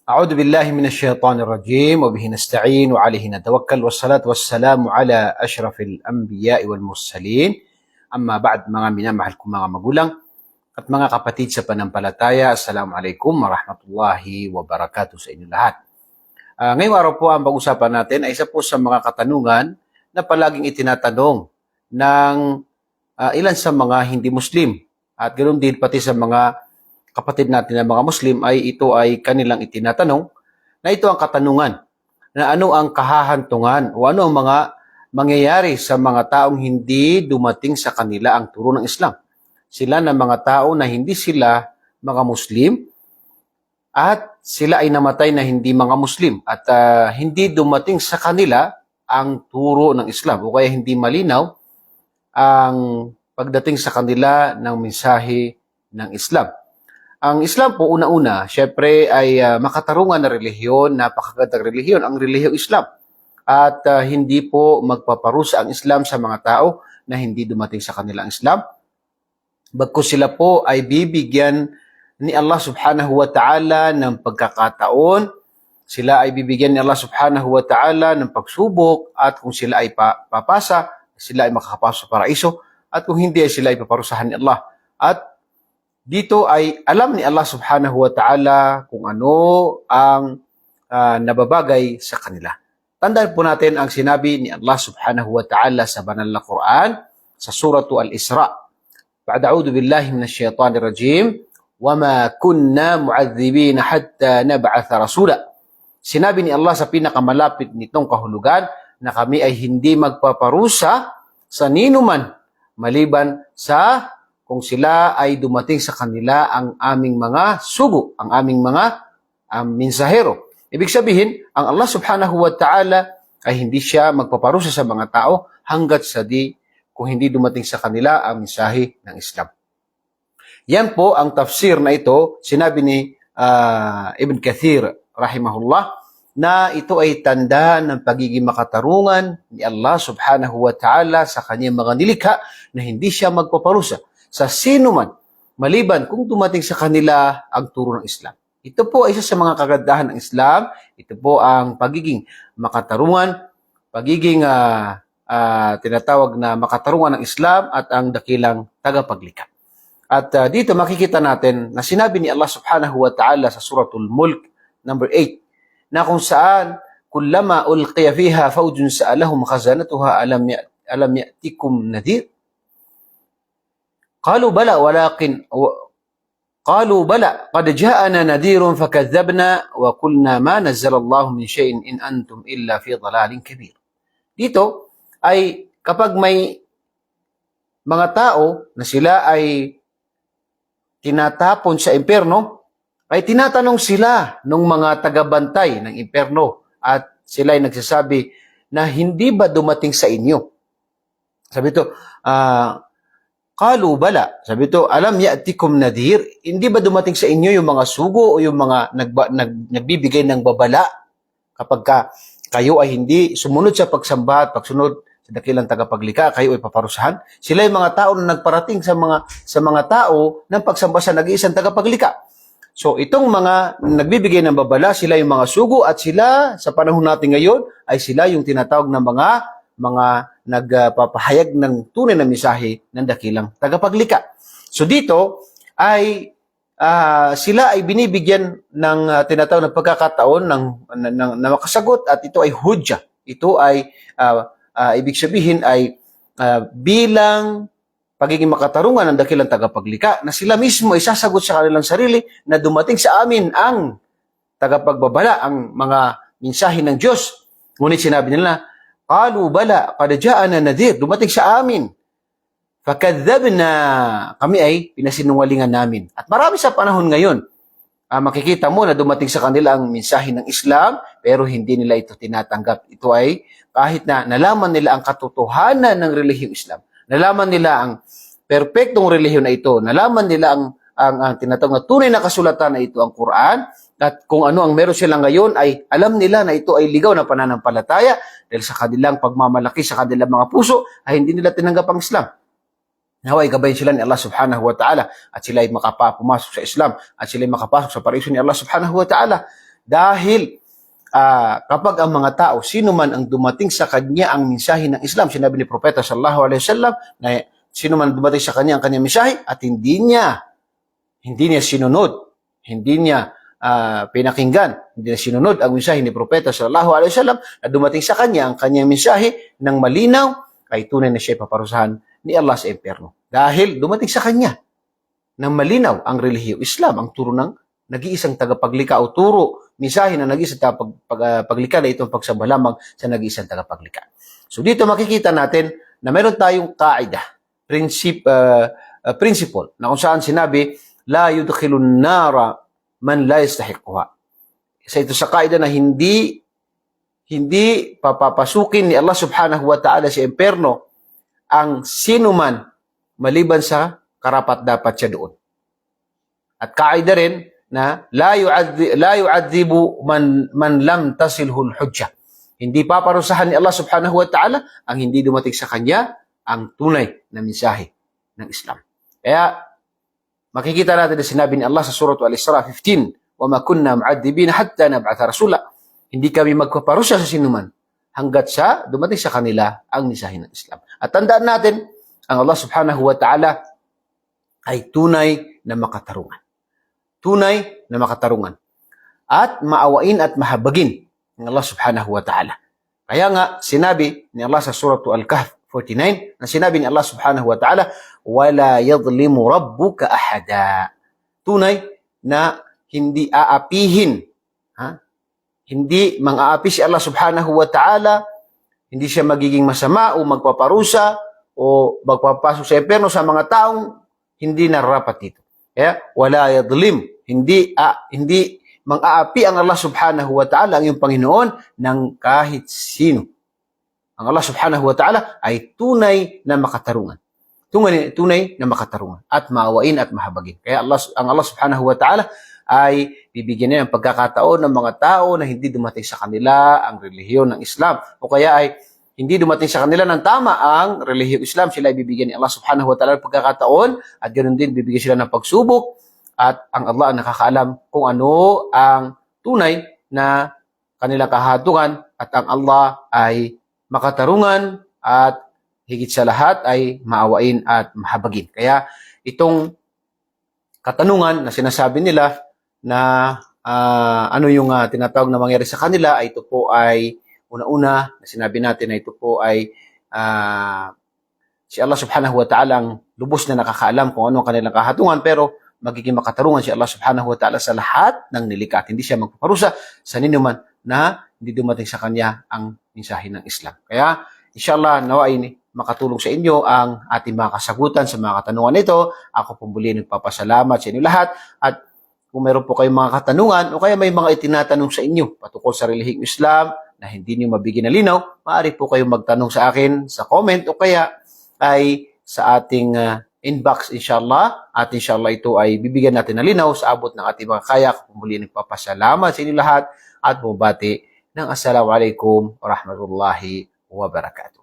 أعوذ بالله من الشيطان الرجيم وبه نستعين وعليه نتوكل والصلاة والسلام على أشرف الأنبياء والمرسلين. Amma ba'd, mga minamahal kong mga magulang at mga kapatid sa panampalataya, Assalamualaikum warahmatullahi wabarakatuh sa inyo lahat. Ngayong araw po ang pag-usapan natin ay isa po sa mga katanungan na palaging itinatanong ng ilan sa mga hindi Muslim at ganoon din pati sa mga kapatid natin na mga Muslim ay ito ay kanilang itinatanong na ito ang katanungan na ano ang kahahantungan o ano ang mga mangyayari sa mga taong hindi dumating sa kanila ang turo ng Islam. Sila na mga tao na hindi sila mga Muslim at sila ay namatay na hindi mga Muslim at hindi dumating sa kanila ang turo ng Islam o kaya hindi malinaw ang pagdating sa kanila ng mensahe ng Islam. Ang Islam po una-una, syempre ay makatarungan na relihiyon, napakagandang relihiyon, ang relihiyong Islam. At hindi po magpaparusa ang Islam sa mga tao na hindi dumating sa kanilang Islam. Bagkus sila po ay bibigyan ni Allah subhanahu wa ta'ala ng pagkakataon. Sila ay bibigyan ni Allah subhanahu wa ta'ala ng pagsubok at kung sila ay papasa, sila ay makakapasok sa paraiso at kung hindi ay sila ay paparusahan ni Allah. At dito ay alam ni Allah subhanahu wa ta'ala kung ano ang nababagay sa kanila. Tandaan po natin ang sinabi ni Allah subhanahu wa ta'ala sa banal na Quran sa suratu Al-Isra. Ba'da a'udhu billahi minash shaitanir rajim, وَمَا كُنَّا مُعَذِّبِينَ حَتَّى نَبْعَثَ رَسُولًا. Sinabi ni Allah sa pinakamalapit nitong kahulugan na kami ay hindi magpaparusa sa ninuman maliban sa kung sila ay dumating sa kanila ang aming mga sugo, ang aming mga mensahero. Ibig sabihin, ang Allah subhanahu wa ta'ala ay hindi siya magpaparusa sa mga tao hanggat sa kung hindi dumating sa kanila ang mensahe ng Islam. Yan po ang tafsir na ito, sinabi ni Ibn Kathir rahimahullah, na ito ay tanda ng pagiging makatarungan ni Allah subhanahu wa ta'ala sa kanyang mga nilikha na hindi siya magpaparusa sa sino man maliban kung dumating sa kanila ang turo ng Islam. Ito po ay isa sa mga kagandahan ng Islam. Ito po ang pagiging makatarungan, pagiging tinatawag na makatarungan ng Islam at ang dakilang tagapaglikha. At dito makikita natin na sinabi ni Allah subhanahu wa ta'ala sa suratul Mulk number 8 na kung saan kullama ulqiya fiha fawjun sa'alahum khazanatuha alam ya'tikum nadhir. Qalu bala qad ja'ana nadhirun fakadhabna wa qulna ma nazzala Allah min shay'in in antum illa fi dhalalin kabir. Dito ay kapag may mga tao na sila ay tinatapon sa impyerno, ay tinatanong sila ng mga tagabantay ng impyerno at sila ay nagsasabi na hindi ba dumating sa inyo? Sabi ito, qalu bala. Sabi ito, alam ya'tikum nadhir. Hindi ba dumating sa inyo yung mga sugo o yung mga nagbibigay ng babala kapag kayo ay hindi sumunod sa pagsamba at pagsunod sa dakilang tagapaglikha, kayo ay paparusahan? Sila yung mga tao na nagparating sa mga tao ng pagsamba sa nag-iisang tagapaglikha. So itong mga nagbibigay ng babala, sila yung mga sugo at sila sa panahon natin ngayon ay sila yung tinatawag na mga nagpapahayag ng tunay na mensahe ng dakilang tagapaglikha. So dito ay sila ay binibigyan ng tinatawag na pagkakataon na makasagot at ito ay hudya. Ito ay ibig sabihin ay bilang pagiging makatarungan ng dakilang tagapaglikha na sila mismo ay sasagot sa kanilang sarili na dumating sa amin ang tagapagbabala, ang mga mensahe ng Diyos. Ngunit sinabi nila, qalu bala qad ja'ana nadhir, dumating sa amin. Fakadhabna, kami ay pinasinungalingan namin. At marami sa panahon ngayon, makikita mo na dumating sa kanila ang mensahe ng Islam pero hindi nila ito tinatanggap. Ito ay kahit na nalaman nila ang katotohanan ng relihiyong Islam, nalaman nila ang perpektong relihiyon na ito, nalaman nila ang tinatawag na tunay na kasulatan na ito, ang Quran, at kung ano ang meron sila ngayon ay alam nila na ito ay ligaw na pananampalataya dahil sa kanilang pagmamalaki sa kanilang mga puso ay hindi nila tinanggap ang Islam. Naway gabayin sila ni Allah subhanahu wa ta'ala at sila ay makapumasok sa Islam at sila ay makapasok sa paraiso ni Allah subhanahu wa ta'ala. Dahil kapag ang mga tao, sino man ang dumating sa kanya ang mensahe ng Islam, sinabi ni Propeta sallallahu alaihi wasallam na sino man dumating sa kanya ang kanyang mensahe at hindi niya sinunod, hindi niya pinakinggan, hindi niya sinunod ang mensahe ni Propeta sallallahu alaihi wasallam na dumating sa kanya ang kanyang mensahe ng malinaw, ay tunay na siya paparusahan ni Allah sa impyerno. Dahil dumating sa kanya ng malinaw ang relihiyo Islam, ang turo ng nag-iisang tagapaglikha o turo, mensahe ng nag-iisang tagapaglikha na itong pagsamba lamang sa nag-iisang tagapaglikha. So dito makikita natin na meron tayong kaida, principle, na kung saan sinabi, la yudkhilun nara man la yastahiquha. Isa ito sa kaida na hindi papapasukin ni Allah subhanahu wa ta'ala sa impyerno ang sino man maliban sa karapat-dapat siya doon. At kaida rin na la yu'adzibu man lam tasilhu al-hujjah. Hindi paparusahan ni Allah subhanahu wa ta'ala ang hindi dumating sa kanya ang tunay na mensahe ng Islam. Kaya makikita natin na sinabi ni Allah sa surah Al-Isra 15, وَمَا كُنَّا مُعَذِّبِينَ حَتَّى نَبْعَثَ رَسُولًا. Hindi kami magpaparusa sa sinuman hanggat sa dumating sa kanila ang mensahe ng Islam. At tandaan natin, ang Allah subhanahu wa ta'ala ay tunay na makatarungan. Tunay na makatarungan. At maawain at mahabagin ng Allah subhanahu wa ta'ala. Kaya nga, sinabi ni Allah sa surah Al-Kahf 49, na sinabi ni Allah subhanahu wa ta'ala, وَلَا يَظْلِمُ رَبُّكَ أَحَدًا. Tunay na hindi aapihin, hindi mang-aapi si Allah subhanahu wa ta'ala, hindi siya magiging masama o magpaparusa o magpapasok sa impyerno sa mga taong hindi nararapat dito. Kaya, wala yadlim, hindi mang-aapi ang Allah subhanahu wa ta'ala, ang iyong Panginoon, ng kahit sino. Ang Allah subhanahu wa ta'ala ay tunay na makatarungan. Tunay na makatarungan at maawain at mahabagin. Kaya ang Allah subhanahu wa ta'ala ay bibigyan niya ng pagkakataon ng mga tao na hindi dumating sa kanila ang relihiyon ng Islam. O kaya ay hindi dumating sa kanila ng tama ang relihiyong Islam, sila ay bibigyan ni Allah subhanahu wa ta'ala ng pagkakataon at ganoon din bibigyan sila ng pagsubok at ang Allah ang nakakaalam kung ano ang tunay na kanilang kahatungan at ang Allah ay makatarungan at higit sa lahat ay maawain at mahabagin. Kaya itong katanungan na sinasabi nila na ano yung tinatawag na mangyari sa kanila, ay ito po ay una-una na sinabi natin na ito po ay si Allah subhanahu wa ta'ala ang lubos na nakakaalam kung ano ang kanilang kahatungan, pero magiging makatarungan si Allah subhanahu wa ta'ala sa lahat ng nilikha. Hindi siya magpaparusa sa ninuman na hindi dumating sa kanya ang mensahe ng Islam. Kaya inshallah nawa ay makatulong sa inyo ang ating mga kasagutan sa mga katanungan nito. Ako po muli nagpapasalamat sa inyo lahat, at kung meron po kayong mga katanungan o kaya may mga itinatanong sa inyo patungkol sa relihiyong Islam na hindi niyo mabigyan ng linaw, maaari po kayong magtanong sa akin sa comment o kaya ay sa ating inbox inshallah, at inshallah ito ay bibigyan natin ng linaw sa abot ng ating mga kaya. Ako po muli nagpapasalamat sa inyo lahat at bumabati ng Assalamualaikum warahmatullahi wabarakatuh.